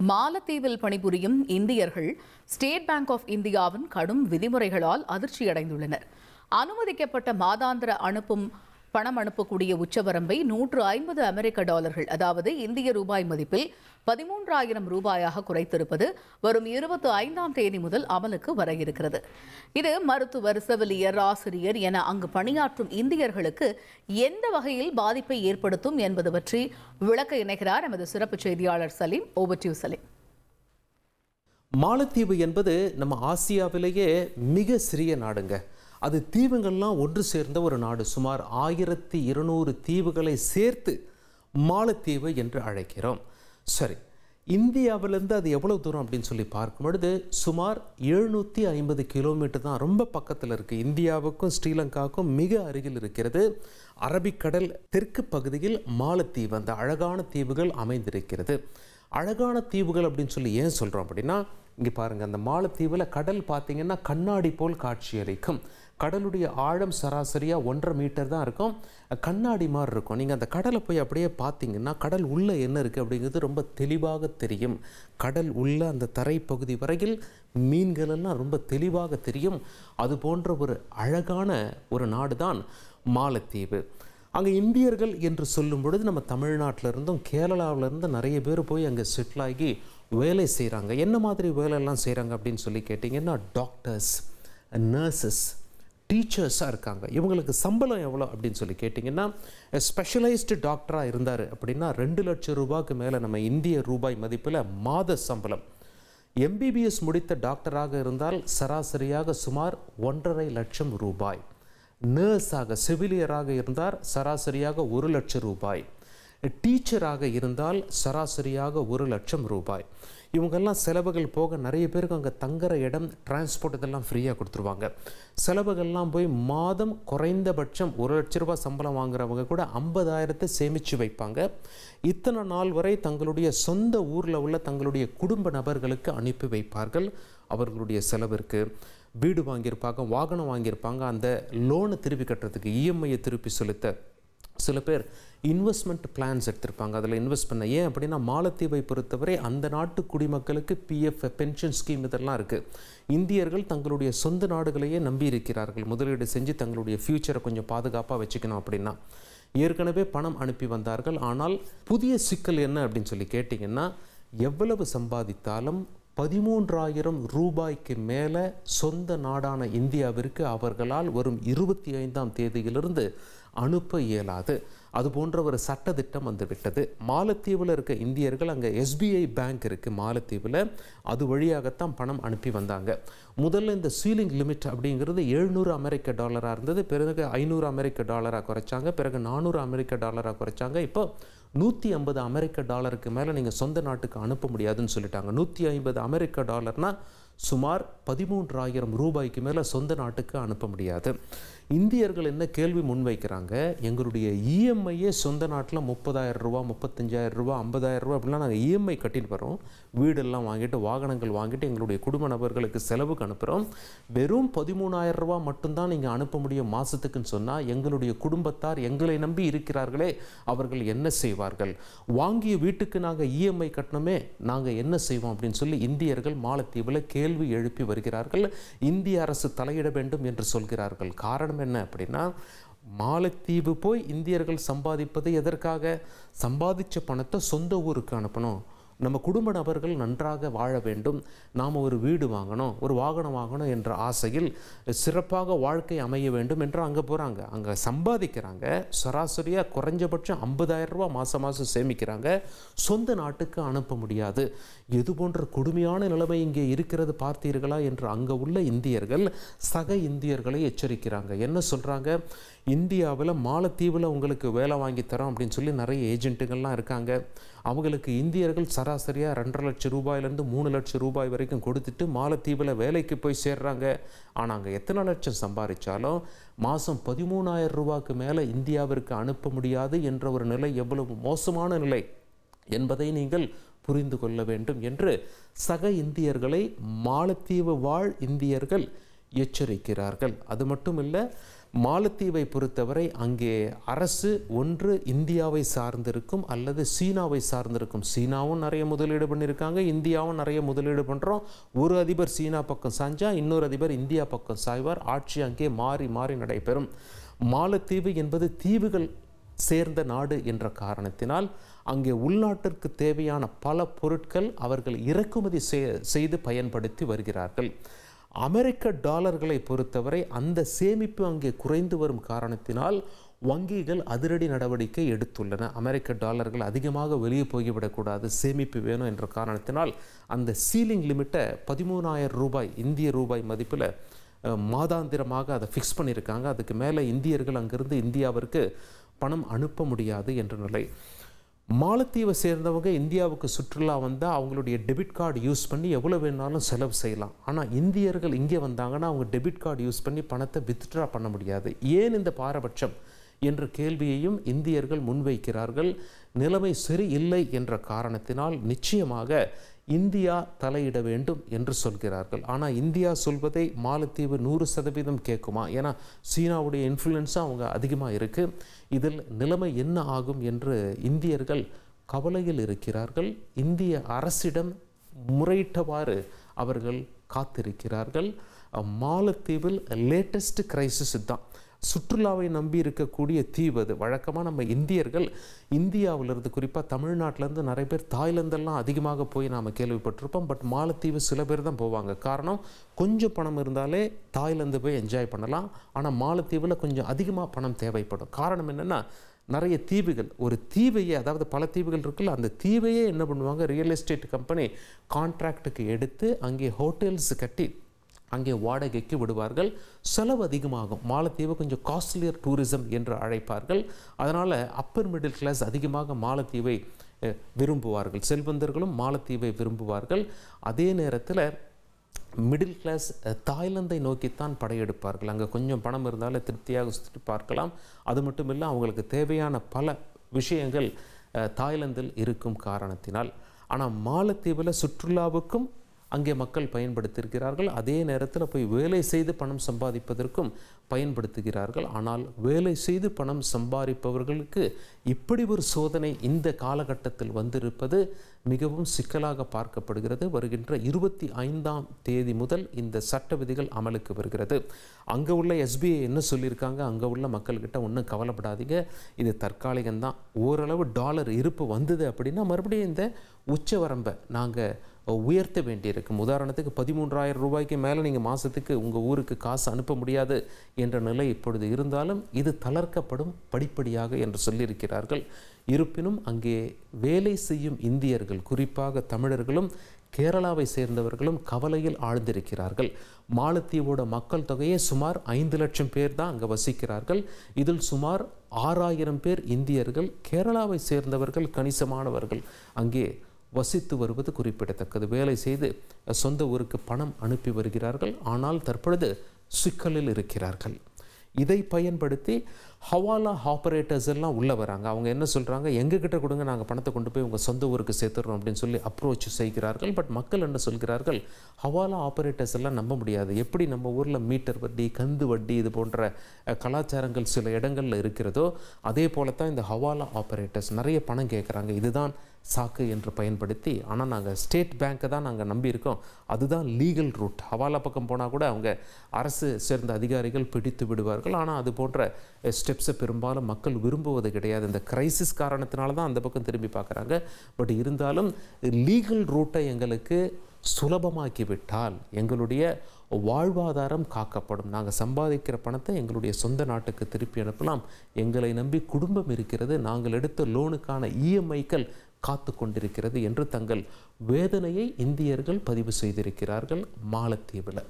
மாலத்தீவில் பணிபுரியும் இந்தியர்கள் ஸ்டேட் பேங்க் ஆஃப் இந்தியாவின் கடும் விதிமுறைகளால் அதிர்ச்சியடைந்துள்ளனர். அனுமதிக்கப்பட்ட மாதாந்திர பணம் அனுப்பக்கூடிய உச்சவரம்பை $150 அதாவது இந்திய ரூபாய் மதிப்பில் 13,000 ரூபாயாக குறைத்திருப்பது வரும் 25ஆம் தேதி முதல் அமலுக்கு வர இருக்கிறது. இது மருத்துவர், செவிலியர், ஆசிரியர் என அங்கு பணியாற்றும் இந்தியர்களுக்கு எந்த வகையில் பாதிப்பை ஏற்படுத்தும் என்பது பற்றி விளக்க இணைகிறார் எமது சிறப்பு செய்தியாளர் Salim. Over to you Salim. மாலத்தீவு என்பது நம்ம ஆசியாவிலேயே மிக சிறிய நாடுங்க. அது தீவுகள்லாம் ஒன்று சேர்ந்த ஒரு நாடு. சுமார் 1200 தீவுகளை சேர்த்து மாலத்தீவு என்று அழைக்கிறோம். சரி, இந்தியாவிலேருந்து அது எவ்வளோ தூரம் அப்படின்னு சொல்லி பார்க்கும் பொழுது சுமார் 750 கிலோமீட்டர் தான். ரொம்ப பக்கத்தில் இருக்குது. இந்தியாவுக்கும் ஸ்ரீலங்காவுக்கும் மிக அருகில் இருக்கிறது. அரபிக்கடல் தெற்கு பகுதியில் மாலத்தீவு, அந்த அழகான தீவுகள் அமைந்திருக்கிறது. அழகான தீவுகள் அப்படின்னு சொல்லி ஏன் சொல்கிறோம் அப்படின்னா, இங்கே பாருங்கள், அந்த மாலத்தீவில் கடல் பார்த்திங்கன்னா கண்ணாடி போல் காட்சியளிக்கும். கடலுடைய ஆழம் சராசரியாக 1.5 மீட்டர் தான் இருக்கும். கண்ணாடி மாதிரி இருக்கும். நீங்கள் அந்த கடலை போய் அப்படியே பார்த்தீங்கன்னா கடல் உள்ளே என்ன இருக்குது அப்படிங்கிறது ரொம்ப தெளிவாக தெரியும். கடல் உள்ள அந்த தரைப்பகுதி வரையில் மீன்கள் எல்லாம் ரொம்ப தெளிவாக தெரியும். அது போன்ற ஒரு அழகான ஒரு நாடு தான் மாலத்தீவு. அங்கே இந்தியர்கள் என்று சொல்லும் பொழுது நம்ம தமிழ்நாட்டிலிருந்தும் கேரளாவிலேருந்து நிறைய பேர் போய் அங்கே செட்டில் ஆகி வேலை செய்கிறாங்க. என்ன மாதிரி வேலையெல்லாம் செய்கிறாங்க அப்படின்னு சொல்லி கேட்டிங்கன்னா, டாக்டர்ஸ், நர்சஸ், டீச்சர்ஸாக இருக்காங்க. இவங்களுக்கு சம்பளம் எவ்வளோ அப்படின்னு சொல்லி கேட்டிங்கன்னா, ஸ்பெஷலைஸ்டு டாக்டராக இருந்தார் அப்படின்னா 2 லட்சம் ரூபாய்க்கு மேலே நம்ம இந்திய ரூபாய் மதிப்பில் மாத சம்பளம். MBBS முடித்த டாக்டராக இருந்தால் சராசரியாக சுமார் 1.5 லட்சம் ரூபாய். நர்ஸாக, செவிலியராக இருந்தால் சராசரியாக 1 லட்சம் ரூபாய். டீச்சராக இருந்தால் சராசரியாக 1 லட்சம் ரூபாய். இவங்கெல்லாம் செலவுகள் போக நிறைய பேருக்கு அங்கே தங்குற இடம், டிரான்ஸ்போர்ட் இதெல்லாம் ஃப்ரீயாக கொடுத்துருவாங்க. செலவுகள்லாம் போய் மாதம் குறைந்தபட்சம் 1 லட்ச ரூபாய் சம்பளம் வாங்குறவங்க கூட 50,000 சேமித்து வைப்பாங்க. இத்தனை நாள் வரை தங்களுடைய சொந்த ஊரில் உள்ள தங்களுடைய குடும்ப நபர்களுக்கு அனுப்பி வைப்பார்கள். அவர்களுடைய செலவிற்கு வீடு வாங்கியிருப்பாங்க, வாகனம் வாங்கியிருப்பாங்க, அந்த லோனை திருப்பி கட்டுறதுக்கு, EMI-யை திருப்பி செலுத்த சில பேர் இன்வெஸ்ட்மெண்ட் பிளான்ஸ் எடுத்திருப்பாங்க. அதில் இன்வெஸ்ட் பண்ண. ஏன் அப்படின்னா, மாலத்தீவை பொறுத்தவரை அந்த நாட்டு குடிமக்களுக்கு PF பென்ஷன் ஸ்கீம் இதெல்லாம் இருக்குது. இந்தியர்கள் தங்களுடைய சொந்த நாடுகளையே நம்பி இருக்கிறார்கள். முதலீடு செஞ்சு தங்களுடைய ஃப்யூச்சரை கொஞ்சம் பாதுகாப்பாக வச்சுக்கணும் அப்படின்னா ஏற்கனவே பணம் அனுப்பி வந்தார்கள். ஆனால் புதிய சிக்கல் என்ன அப்படின்னு சொல்லி கேட்டிங்கன்னா, எவ்வளவு சம்பாதித்தாலும் 13,000 ரூபாய்க்கு மேலே சொந்த நாடான இந்தியாவிற்கு அவர்களால் வரும் 25ஆம் தேதியிலிருந்து அனுப்ப இயலாது. அது போன்ற ஒரு சட்டத்திட்டம் வந்துவிட்டது. மாலத்தீவில் இருக்க இந்தியர்கள், அங்கே SBI பேங்க் இருக்குது மாலத்தீவில், அது வழியாகத்தான் பணம் அனுப்பி வந்தாங்க. முதல்ல இந்த சீலிங் லிமிட் அப்படிங்கிறது $700 இருந்தது. பிறகு $500 குறைச்சாங்க. பிறகு $400 குறைச்சாங்க. இப்போ $150 மேலே நீங்கள் சொந்த நாட்டுக்கு அனுப்ப முடியாதுன்னு சொல்லிட்டாங்க. $150 சுமார் 13,000 ரூபாய்க்கு மேலே சொந்த நாட்டுக்கு அனுப்ப முடியாது. இந்தியர்கள் என்ன கேள்வி முன்வைக்கிறாங்க, எங்களுடைய EMI-யே சொந்த நாட்டில் 30,000 ரூபா, 35,000 ரூபா, 50,000 ரூபா அப்படிலாம் நாங்கள் EMI கட்டிட்டு வரோம். வீடெல்லாம் வாங்கிட்டு, வாகனங்கள் வாங்கிட்டு எங்களுடைய குடும்ப நபர்களுக்கு செலவுக்கு அனுப்புகிறோம். வெறும் 13,000 ரூபா மட்டும்தான் நீங்கள் அனுப்ப முடியும் மாதத்துக்குன்னு சொன்னால், எங்களுடைய குடும்பத்தார் எங்களை நம்பி இருக்கிறார்களே, அவர்கள் என்ன செய்வார்கள்? வாங்கிய வீட்டுக்கு நாங்கள் EMI கட்டணுமே, நாங்கள் என்ன செய்வோம் அப்படின்னு சொல்லி இந்தியர்கள் மாலத்தீவில் கேள்வி எழுப்பி வருகிறார்கள். இந்திய அரசு தலையிட வேண்டும் என்று சொல்கிறார்கள். காரணம் என்ன அப்படின்னா, மாலத்தீவு போய் இந்தியர்கள் சம்பாதிப்பது எதற்காக? சம்பாதிச்ச பணத்தை சொந்த ஊருக்கு அனுப்பணும். நம்ம குடும்ப நபர்கள் நன்றாக வாழ வேண்டும், நாம் ஒரு வீடு வாங்கணும், ஒரு வாகனம் வாங்கணும் என்ற ஆசையில், சிறப்பாக வாழ்க்கை அமைய வேண்டும் என்று அங்கே போகிறாங்க. அங்கே சம்பாதிக்கிறாங்க. சராசரியாக குறைஞ்சபட்சம் 50,000 ரூபா மாதம் சேமிக்கிறாங்க. சொந்த நாட்டுக்கு அனுப்ப முடியாது. எது போன்ற கொடுமையான நிலைமை இங்கே இருக்கிறது பார்த்தீர்களா என்று அங்கே உள்ள இந்தியர்கள் சக இந்தியர்களை எச்சரிக்கிறாங்க. என்ன சொல்கிறாங்க? இந்தியாவில் மாலத்தீவில் உங்களுக்கு வேலை வாங்கி தரோம் அப்படின்னு சொல்லி நிறைய ஏஜென்ட்டுகள்லாம் இருக்காங்க. அவங்களுக்கு இந்தியர்கள் சராசரியாக 2.5 லட்சம் ரூபாயிலேருந்து 3 லட்சம் ரூபாய் வரைக்கும் கொடுத்துட்டு மாலத்தீவில் வேலைக்கு போய் சேர்றாங்க. ஆனால் அங்கே எத்தனை லட்சம் சம்பாதிச்சாலும் மாதம் 13,000 ரூபாய்க்கு மேலே இந்தியாவிற்கு அனுப்ப முடியாது என்ற ஒரு நிலை எவ்வளவு மோசமான நிலை என்பதை நீங்கள் புரிந்து கொள்ள வேண்டும் என்று சக இந்தியர்களை மாலத்தீவு வாழ் இந்தியர்கள் எச்சரிக்கிறார்கள். அது மட்டும் இல்லை, மாலத்தீவை பொறுத்தவரை அங்கே அரசு ஒன்று இந்தியாவை சார்ந்திருக்கும் அல்லது சீனாவை சார்ந்திருக்கும். சீனாவும் நிறைய முதலீடு பண்ணியிருக்காங்க, இந்தியாவும் நிறைய முதலீடு பண்ணுறோம். ஒரு அதிபர் சீனா பக்கம் சாஞ்சா இன்னொரு அதிபர் இந்தியா பக்கம் சாய்வார். ஆட்சி அங்கே மாறி மாறி நடைபெறும். மாலத்தீவு என்பது தீவுகள் சேர்ந்த நாடு என்ற காரணத்தினால் அங்கே உள்நாட்டிற்கு தேவையான பல பொருட்கள் அவர்கள் இறக்குமதி செய்து பயன்படுத்தி வருகிறார்கள். அமெரிக்க டாலர்களை பொறுத்தவரை அந்த சேமிப்பு அங்கே குறைந்து வரும் காரணத்தினால் வங்கிகள் அதிரடி நடவடிக்கை எடுத்துள்ளன. அமெரிக்க டாலர்கள் அதிகமாக வெளியே போய்விடக்கூடாது, சேமிப்பு வேணும் என்ற காரணத்தினால் அந்த சீலிங் லிமிட்டை 13,000 ரூபாய் இந்திய ரூபாய் மதிப்பில் மாதாந்திரமாக அதை ஃபிக்ஸ் பண்ணியிருக்காங்க. அதுக்கு மேலே இந்தியர்கள் அங்கிருந்து இந்தியாவிற்கு பணம் அனுப்ப முடியாது என்ற நிலை. மாலத்தீவை சேர்ந்தவங்க இந்தியாவுக்கு சுற்றுலா வந்தால் அவங்களுடைய டெபிட் கார்டு யூஸ் பண்ணி எவ்வளோ வேணாலும் செலவு செய்யலாம். ஆனால் இந்தியர்கள் இங்கே வந்தாங்கன்னா அவங்க டெபிட் கார்டு யூஸ் பண்ணி பணத்தை வித்ட்ரா பண்ண முடியாது. ஏன் இந்த பாரபட்சம் என்ற கேள்வியையும் இந்தியர்கள் முன்வைக்கிறார்கள். நிலைமை சரியில்லை என்ற காரணத்தினால் நிச்சயமாக இந்தியா தலையிட வேண்டும் என்று சொல்கிறார்கள். ஆனால் இந்தியா சொல்வதை மாலத்தீவு 100% கேட்குமா? ஏன்னா சீனாவுடைய இன்ஃப்ளூயன்ஸும் அவங்க அதிகமாக இருக்குது. இதில் நிலைமை என்ன ஆகும் என்று இந்தியர்கள் கவலையில் இருக்கிறார்கள். இந்திய அரசிடம் முறையிட்டவாறு அவர்கள் காத்திருக்கிறார்கள். மாலத்தீவில் லேட்டஸ்ட் கிரைசிஸ் தான். சுற்றுலாவை நம்பி இருக்கக்கூடிய தீவு அது. வழக்கமாக நம்ம இந்தியர்கள் இந்தியாவிலிருந்து குறிப்பாக தமிழ்நாட்டிலேருந்து நிறைய பேர் தாய்லாந்தெல்லாம் அதிகமாக போய் நாம் கேள்விப்பட்டிருப்போம். பட் மாலத்தீவு சில பேர் தான் போவாங்க. காரணம், கொஞ்சம் பணம் இருந்தாலே தாய்லாந்து போய் என்ஜாய் பண்ணலாம். ஆனால் மாலத்தீவில் கொஞ்சம் அதிகமாக பணம் தேவைப்படும். காரணம் என்னென்னா நிறைய தீவுகள், ஒரு தீவையே, அதாவது பல தீவுகள் இருக்குல்ல, அந்த தீவையே என்ன பண்ணுவாங்க, ரியல் எஸ்டேட் கம்பெனி கான்ட்ராக்டுக்கு எடுத்து அங்கே ஹோட்டல்ஸ் கட்டி அங்கே வாடகைக்கு விடுவார்கள். செலவு அதிகமாகும். மாலத்தீவு கொஞ்சம் காஸ்ட்லியர் டூரிசம் என்று அழைப்பார்கள். அதனால் அப்பர் மிடில் கிளாஸ் அதிகமாக மாலத்தீவை விரும்புவார்கள். செல்வந்தர்களும் மாலத்தீவை விரும்புவார்கள். அதே நேரத்தில் மிடில் கிளாஸ் தாய்லாந்தை நோக்கித்தான் படையெடுப்பார்கள். அங்கே கொஞ்சம் பணம் இருந்தாலும் திருப்தியாக சுற்றி பார்க்கலாம். அது மட்டும் இல்லை, அவங்களுக்கு தேவையான பல விஷயங்கள் தாய்லாந்தில் இருக்கும் காரணத்தினால். ஆனால் மாலத்தீவில் சுற்றுலாவுக்கும் அங்கே மக்கள் பயன்படுத்தியிருக்கிறார்கள். அதே நேரத்தில் போய் வேலை செய்து பணம் சம்பாதிப்பதற்கும் பயன்படுத்துகிறார்கள். ஆனால் வேலை செய்து பணம் சம்பாதிப்பவர்களுக்கு இப்படி ஒரு சோதனை இந்த காலகட்டத்தில் வந்திருப்பது மிகவும் சிக்கலாக பார்க்கப்படுகிறது. வருகின்ற 25ஆம் தேதி முதல் இந்த சட்ட விதிகள் அமலுக்கு வருகிறது. அங்கே உள்ள SBI என்ன சொல்லியிருக்காங்க, அங்கே உள்ள மக்கள்கிட்ட ஒன்றும் கவலைப்படாதீங்க, இது தற்காலிகம்தான். ஓரளவு டாலர் இருப்பு வந்தது அப்படின்னா மறுபடியும் இந்த உச்சவரம்பை நாங்கள் உயர்த்த வேண்டியிருக்கும். உதாரணத்துக்கு 13,000 ரூபாய்க்கு மேலே நீங்கள் மாதத்துக்கு உங்கள் ஊருக்கு காசு அனுப்ப முடியாது என்ற நிலை இப்பொழுது இருந்தாலும் இது தளர்க்கப்படும் படிப்படியாக என்று சொல்லியிருக்கிறார்கள். இருப்பினும் அங்கே வேலை செய்யும் இந்தியர்கள், குறிப்பாக தமிழர்களும் கேரளாவை சேர்ந்தவர்களும் கவலையில் ஆழ்ந்திருக்கிறார்கள். மாலத்தீவோட மக்கள் தொகையே சுமார் 5 லட்சம் பேர் தான் அங்கே வசிக்கிறார்கள். இதில் சுமார் 6,000 பேர் இந்தியர்கள். கேரளாவை சேர்ந்தவர்கள் கணிசமானவர்கள் அங்கே வசித்து வருவது குறிப்பிடத்தக்கது. வேலை செய்து சொந்த ஊருக்கு பணம் அனுப்பி வருகிறார்கள். ஆனால் தற்பொழுது சிக்கலில் இருக்கிறார்கள். இதை பயன்படுத்தி ஹவாலா ஆப்ரேட்டர்ஸ் எல்லாம் உள்ளே வராங்க. அவங்க என்ன சொல்கிறாங்க, எங்ககிட்ட கொடுங்க, நாங்கள் பணத்தை கொண்டு போய் உங்கள் சொந்த ஊருக்கு சேர்த்துறோம் அப்படின்னு சொல்லி அப்ரோச் செய்கிறார்கள். பட் மக்கள் என்ன சொல்கிறார்கள், ஹவாலா ஆப்ரேட்டர்ஸ் எல்லாம் நம்ப முடியாது. எப்படி நம்ம ஊரில் மீட்டர் வட்டி, கந்து வட்டி இது போன்ற கலாச்சாரங்கள் சில இடங்களில் இருக்கிறதோ அதே போல தான் இந்த ஹவாலா ஆப்ரேட்டர்ஸ் நிறைய பணம் கேட்குறாங்க. இதுதான் சாக்கு என்று பயன்படுத்தி, ஆனால் நாங்கள் ஸ்டேட் பேங்க்கை தான் நாங்கள் நம்பியிருக்கோம், அதுதான் லீகல் ரூட். ஹவாலா பக்கம் போனால் கூட அவங்க அரசு சேர்ந்த அதிகாரிகள் பிடித்து விடுவார்கள். ஆனால் அது போன்ற ஸ்டெப்ஸை பெரும்பாலும் மக்கள் விரும்புவது கிடையாது. இந்த கிரைசிஸ் காரணத்தினால தான் அந்த பக்கம் திரும்பி பார்க்குறாங்க. பட் இருந்தாலும் லீகல் ரூட்டை எங்களுக்கு சுலபமாக்கிவிட்டால் எங்களுடைய வாழ்வாதாரம் காக்கப்படும். நாங்கள் சம்பாதிக்கிற பணத்தை எங்களுடைய சொந்த நாட்டுக்கு திருப்பி அனுப்பலாம். எங்களை நம்பி குடும்பம் இருக்கிறது, நாங்கள் எடுத்த லோனுக்கான EMIக்கள் காத்து கொண்டிருக்கிறது என்று தங்கள் வேதனையை இந்தியர்கள் பதிவு செய்திருக்கிறார்கள் மாலத்தீவில்.